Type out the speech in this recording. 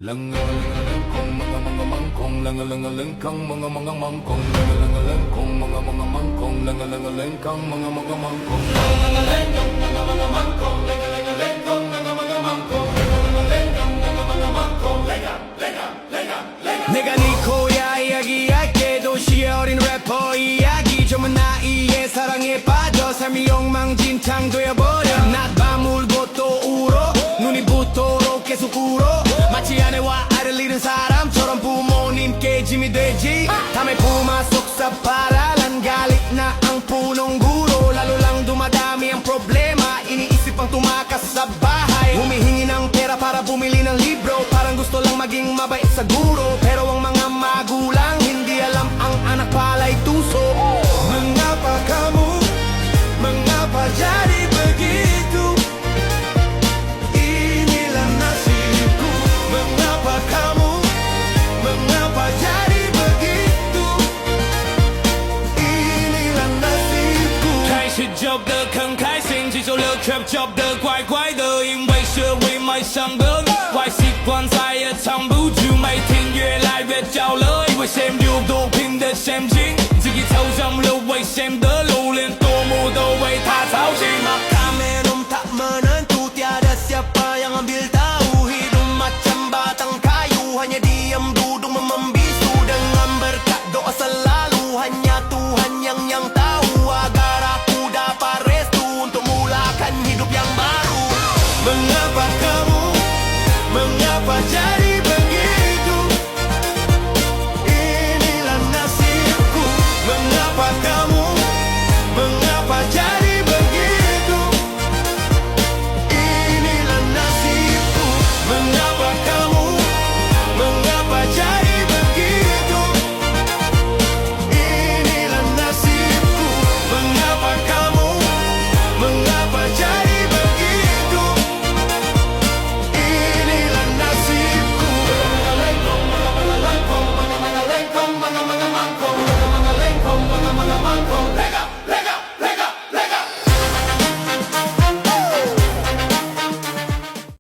Langalangalangkong mga mangkong langalangalangkang mga mangkong langalangalangkong mga mangkong langalangalangkang mga mangkong langalangalangkong mga mangkong langalangalangkong mga mangkong langalangalangkong mga mangkong lenga 내가 네 코야 이야기할게 도시의 어린 래퍼 이야기 전부 나이의 사랑에 빠져 삶이 엉망진창 되어버려 낮밤 울고 또 울어 눈이 붓도록 계속 울어 마치 아내와 아이를 잃은 사람처럼 부모님께 짐이 되지 담에 pumasok sa paralan galit na ang punong guro lalo lang dumadami ang problema iniisip ang tumakas sa bahay humihingi ng pera para bumili ng libro parang gusto lang maging mabait sa guro pero ang mga magulang hindi alam ang anak pala'y tuso mengapa kamu mengapa jadi begitu inilah nasibku mengapa kamu mengapa jadi begitu inilah nasibku 开始就的很开心几首了 trap 就的怪怪的因为社会卖相的坏习惯再也藏不住每天越来越焦了因为陷入毒品的陷阱自己走上了危险的路